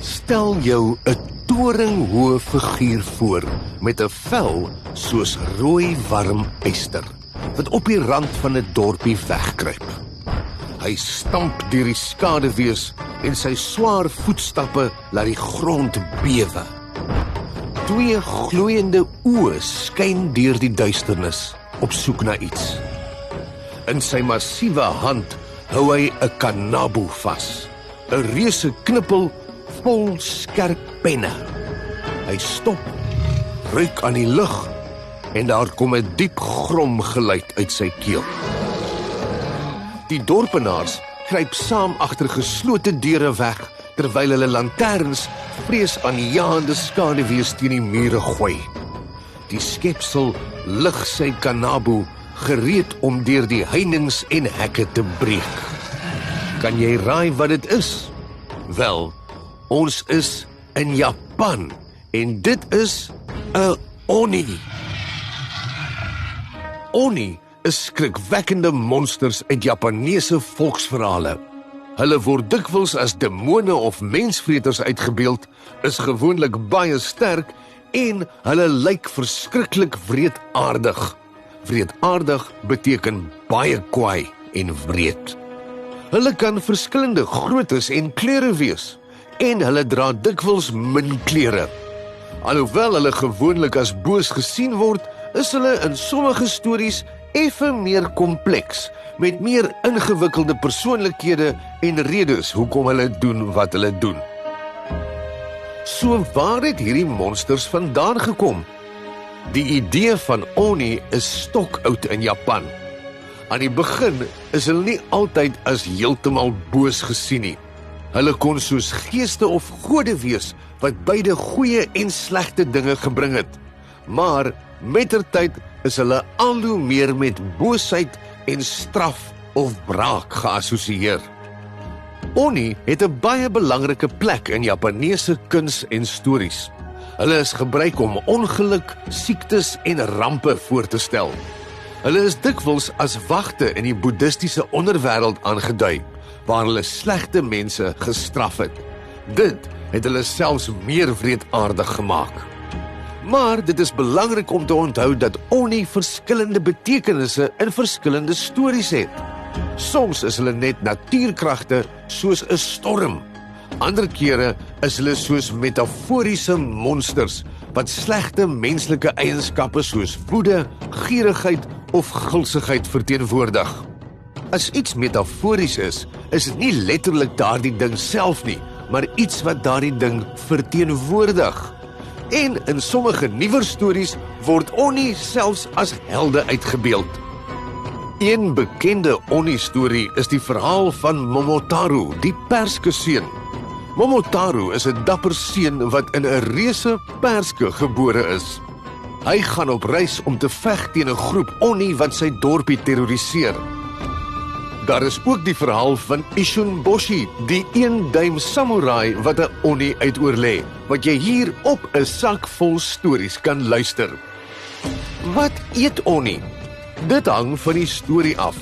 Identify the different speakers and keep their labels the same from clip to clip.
Speaker 1: Stel jou 'n toringhoë figuur voor met 'n vel soos rooi warm yster wat op die rand van 'n dorpie wegkruip. Hy stamp deur die skaduwees en sy swaar voetstappe laat die grond bewe. Twee gloeiende oë skyn deur die duisternis op soek na iets. In sy massiewe hand hou hy 'n kanabo vas, 'n reuse knippel vol skerp penne. Hy stop, ruik aan die lug en daar kom 'n diep gromgeluid uit sy keel. Die dorpenaars kruip saam agter geslote deure weg terwyl hulle lanterns vreesaanjaende skaduwees teen die mure gooi. Die skepsel lig sy kanabo gereed om deur die heininge en hekke te breek. Kan jy raai wat dit is? Wel, ons is in Japan en dit is 'n Oni. Oni is skrikwekkende monsters uit Japaneese volksverhale. Hulle word dikwels as demone of mensvreters uitgebeeld, is gewoonlik baie sterk en hulle lyk verskriklik wreedaardig. Wreedaardig beteken baie kwaai en wreed. Hulle kan verskillende groottes en kleure wees en hulle dra dikwels min klere. Alhoewel hulle gewoonlik as boos gesien word, is hulle in sommige stories effe meer kompleks, met meer ingewikkelde persoonlikhede en redes hoekom hulle doen wat hulle doen. So waar het hierdie monsters vandaan gekom? Die idee van Oni is stokoud in Japan. Aan die begin is hulle nie altyd as heeltemal boos gesien nie. Hulle kon soos geeste of gode wees wat beide goeie en slegte dinge gebring het. Maar mettertyd is hulle al hoe meer met boosheid en straf of braak geassosieer. Oni het 'n baie belangrike plek in Japaneese kuns en stories. Hulle is gebruik om ongeluk, siektes en rampe voor te stel. Hulle is dikwels as wagte in die boeddhistiese onderwêreld aangedui, waar hulle slegte mense gestraf het. Dit het hulle selfs meer wreedaardig gemaak. Maar dit is belangrik om te onthou dat Oni verskillende betekenisse in verskillende stories het. Soms is hulle net natuurkragte soos 'n storm. Ander kere is hulle soos metaforiese monsters wat slegte menslike eienskappe soos woede, gierigheid of gulsigheid verteenwoordig. As iets metafories is dit nie letterlik daardie ding self nie, maar iets wat daardie ding verteenwoordig. En in sommige nuwer stories word Oni selfs as helde uitgebeeld. Een bekende Oni-storie is die verhaal van Momotaro, die perske-seun. Momotaro is 'n dapper seun wat in 'n reuse perske gebore is. Hy gaan op reis om te veg teen 'n groep Oni wat sy dorpie terroriseer. Daar is ook die verhaal van Isshinboshi, die eenduim samurai wat 'n Oni uitoorlê, wat jy hier op 'n sak vol stories kan luister. Wat eet Oni? Dit hang van die storie af.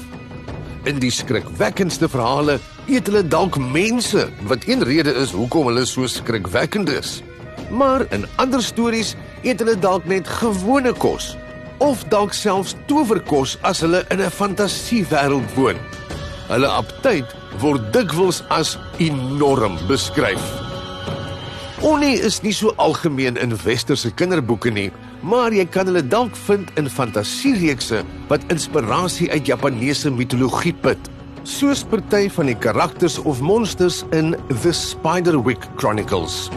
Speaker 1: In die skrikwekkendste verhale eet hulle dalk mense, wat een rede is hoekom hulle so skrikwekkend is. Maar in ander stories eet hulle dalk net gewone kos, of dalk selfs towerkos as hulle in 'n fantasiewêreld woon. Hulle aptyt word dikwels as enorm beskryf. Oni is nie so algemeen in westerse kinderboeke nie, maar jy kan hulle dalk vind in fantasiereekse wat inspirasie uit Japaneese mitologie put, soos party van die karakters of monsters in The Spiderwick Chronicles.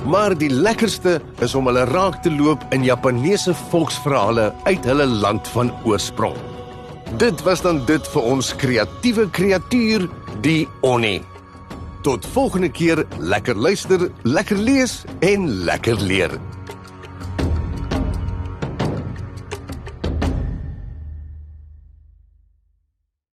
Speaker 1: Maar die lekkerste is om hulle raak te loop in Japaneese volksverhale uit hulle land van oorsprong. Dit was dan dit vir ons kreatiewe kreatuur, die Oni. Tot volgende keer, lekker luister, lekker lees en lekker leer.